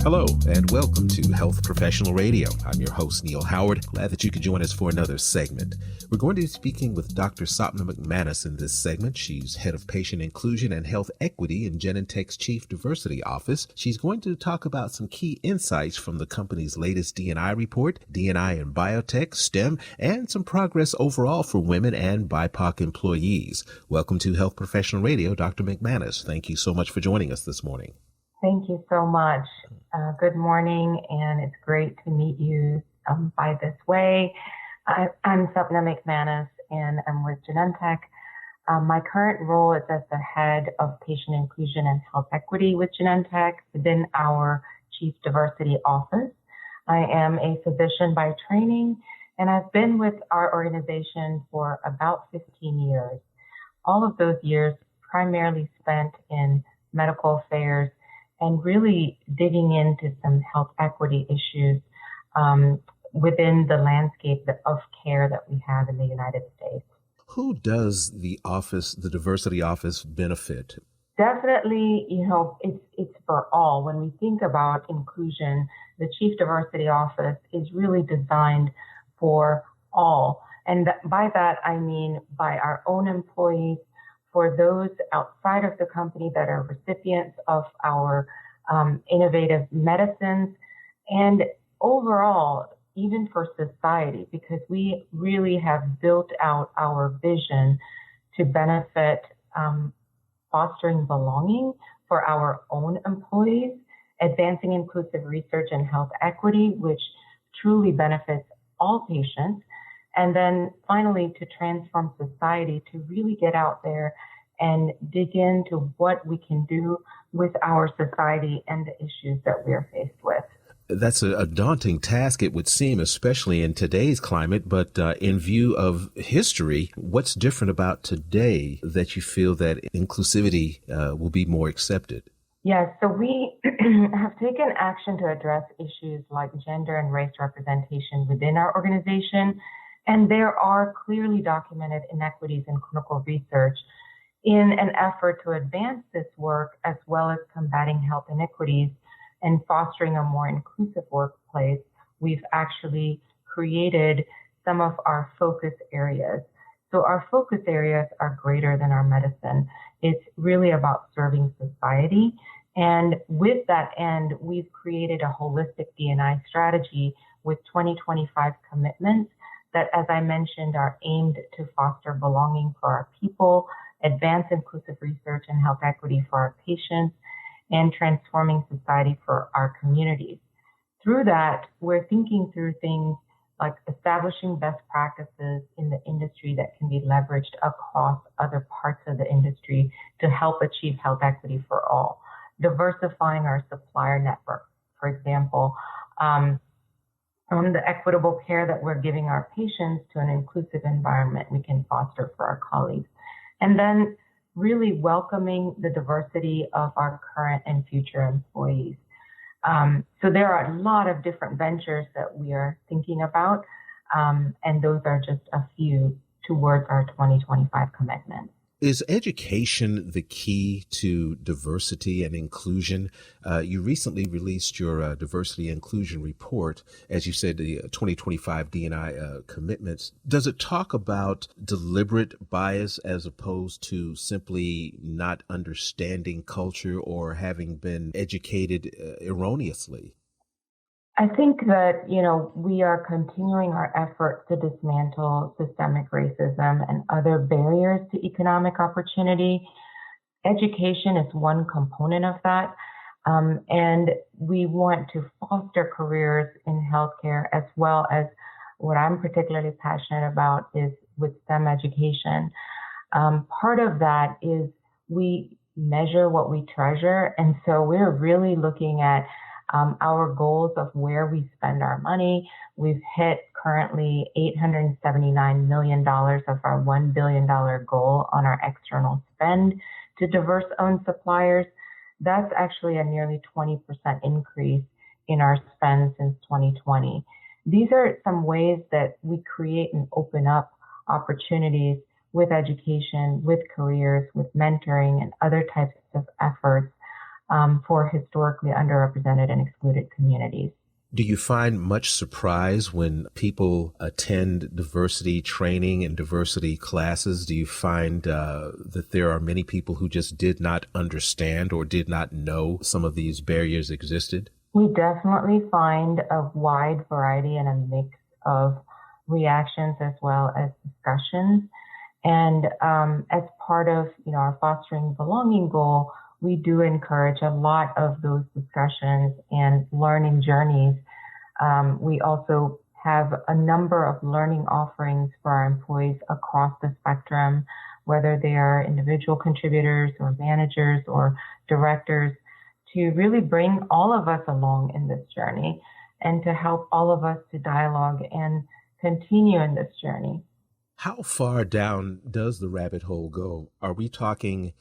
Hello, and welcome to Health Professional Radio. I'm your host, Neil Howard. Glad that you could join us for another segment. We're going to be speaking with Dr. Sapna McManus in this segment. She's Head of Patient Inclusion and Health Equity in Genentech's Chief Diversity Office. She's going to talk about some key insights from the company's latest D&I report, D&I in Biotech, STEM, and some progress overall for women and BIPOC employees. Welcome to Health Professional Radio, Dr. McManus. Thank you so much for joining us this morning. Thank you so much. Good morning, and it's great to meet you by this way. I'm Sapna McManus, and I'm with Genentech. My current role is as the head of patient inclusion and health equity with Genentech within our Chief Diversity Office. I am a physician by training, and I've been with our organization for about 15 years. All of those years primarily spent in medical affairs and really digging into some health equity issues within the landscape of care that we have in the United States. Who does the diversity office benefit? Definitely, it's for all. When we think about inclusion, the Chief Diversity Office is really designed for all. And by that, I mean by our own employees, for those outside of the company that are recipients of our innovative medicines, and overall, even for society, because we really have built out our vision to benefit fostering belonging for our own employees, advancing inclusive research and health equity, which truly benefits all patients, and then finally to transform society, to really get out there and dig into what we can do with our society and the issues that we're faced with. That's a daunting task, it would seem, especially in today's climate. But in view of history, what's different about today that you feel that inclusivity will be more accepted? Yes, so we have taken action to address issues like gender and race representation within our organization. And there are clearly documented inequities in clinical research. In an effort to advance this work, as well as combating health inequities and fostering a more inclusive workplace, we've actually created some of our focus areas. So our focus areas are greater than our medicine. It's really about serving society. And with that end, we've created a holistic D&I strategy with 2025 commitments that, as I mentioned, are aimed to foster belonging for our people, advance inclusive research and health equity for our patients, and transforming society for our communities. Through that, we're thinking through things like establishing best practices in the industry that can be leveraged across other parts of the industry to help achieve health equity for all, diversifying our supplier network, for example, on the equitable care that we're giving our patients to an inclusive environment we can foster for our colleagues. And then really welcoming the diversity of our current and future employees. So there are a lot of different ventures that we are thinking about, and those are just a few towards our 2025 commitments. Is education the key to diversity and inclusion? You recently released your diversity and inclusion report, as you said, the 2025 D&I commitments. Does it talk about deliberate bias as opposed to simply not understanding culture or having been educated erroneously? I think that, we are continuing our efforts to dismantle systemic racism and other barriers to economic opportunity. Education is one component of that. And we want to foster careers in healthcare, as well as what I'm particularly passionate about is with STEM education. Part of that is we measure what we treasure. And so we're really looking at our goals of where we spend our money. We've hit currently $879 million of our $1 billion goal on our external spend to diverse-owned suppliers. That's actually a nearly 20% increase in our spend since 2020. These are some ways that we create and open up opportunities with education, with careers, with mentoring, and other types of efforts for historically underrepresented and excluded communities. Do you find much surprise when people attend diversity training and diversity classes? Do you find that there are many people who just did not understand or did not know some of these barriers existed? We definitely find a wide variety and a mix of reactions as well as discussions. And as part of our fostering belonging goal, we do encourage a lot of those discussions and learning journeys. We also have a number of learning offerings for our employees across the spectrum, whether they are individual contributors or managers or directors, to really bring all of us along in this journey and to help all of us to dialogue and continue in this journey. How far down does the rabbit hole go? Are we talking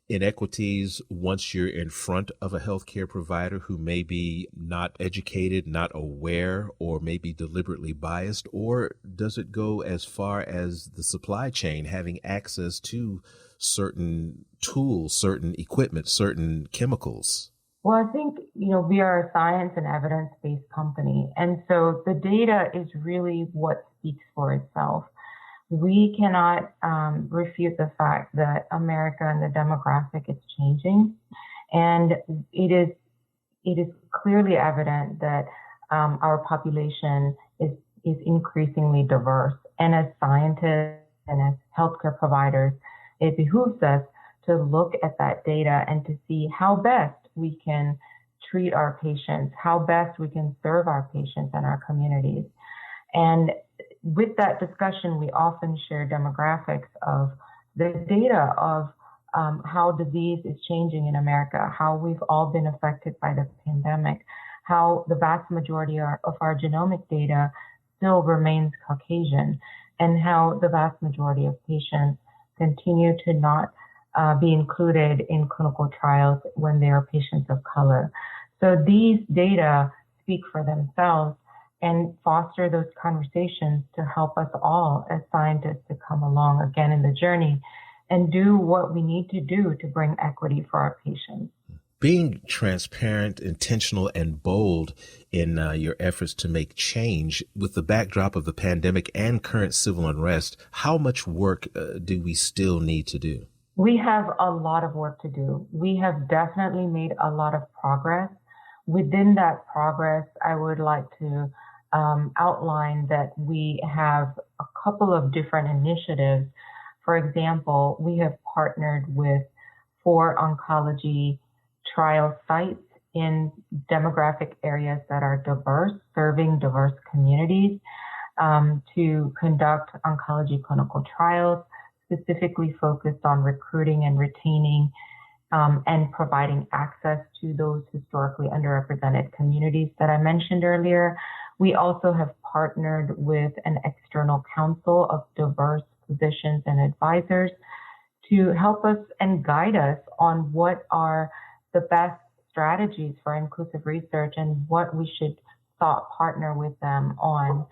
inequities once you're in front of a healthcare provider who may be not educated, not aware, or maybe deliberately biased? Or does it go as far as the supply chain having access to certain tools, certain equipment, certain chemicals? Well, I think, we are a science and evidence-based company. And so the data is really what speaks for itself. We cannot refute the fact that America and the demographic is changing. And it is clearly evident that our population is increasingly diverse. And as scientists and as healthcare providers, it behooves us to look at that data and to see how best we can treat our patients, how best we can serve our patients and our communities. And with that discussion, we often share demographics of the data of how disease is changing in America, how we've all been affected by the pandemic, how the vast majority of our genomic data still remains Caucasian, and how the vast majority of patients continue to not be included in clinical trials when they are patients of color. So these data speak for themselves and foster those conversations to help us all as scientists to come along again in the journey and do what we need to do to bring equity for our patients. Being transparent, intentional, and bold in your efforts to make change with the backdrop of the pandemic and current civil unrest, how much work do we still need to do? We have a lot of work to do. We have definitely made a lot of progress. Within that progress, I would like to outline that we have a couple of different initiatives. For example, we have partnered with 4 oncology trial sites in demographic areas that are diverse, serving diverse communities, to conduct oncology clinical trials, specifically focused on recruiting and retaining and providing access to those historically underrepresented communities that I mentioned earlier. We also have partnered with an external council of diverse physicians and advisors to help us and guide us on what are the best strategies for inclusive research and what we should thought partner with them on.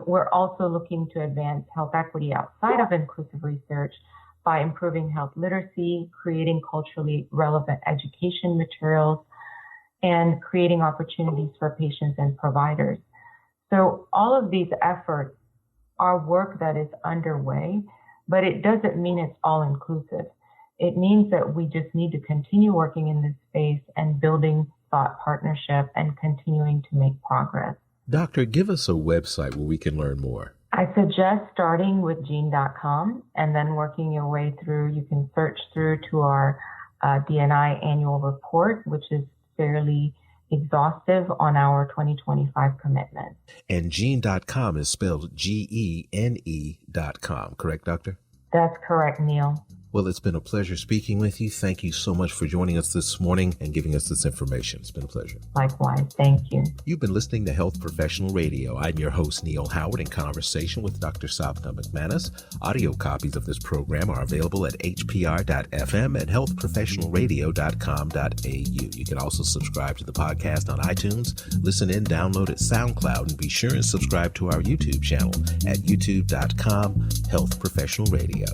We're also looking to advance health equity outside of inclusive research by improving health literacy, creating culturally relevant education materials, and creating opportunities for patients and providers. So all of these efforts are work that is underway, but it doesn't mean it's all inclusive. It means that we just need to continue working in this space and building thought partnership and continuing to make progress. Doctor, give us a website where we can learn more. I suggest starting with gene.com and then working your way through. You can search through to our D&I annual report, which is fairly exhaustive on our 2025 commitment. And gene.com is spelled GENE.com, correct, Doctor? That's correct, Neil. Well, it's been a pleasure speaking with you. Thank you so much for joining us this morning and giving us this information. It's been a pleasure. Likewise. Thank you. You've been listening to Health Professional Radio. I'm your host, Neil Howard, in conversation with Dr. Sapna McManus. Audio copies of this program are available at hpr.fm and healthprofessionalradio.com.au. You can also subscribe to the podcast on iTunes, listen in, download at SoundCloud, and be sure and subscribe to our YouTube channel at youtube.com/Health Professional Radio.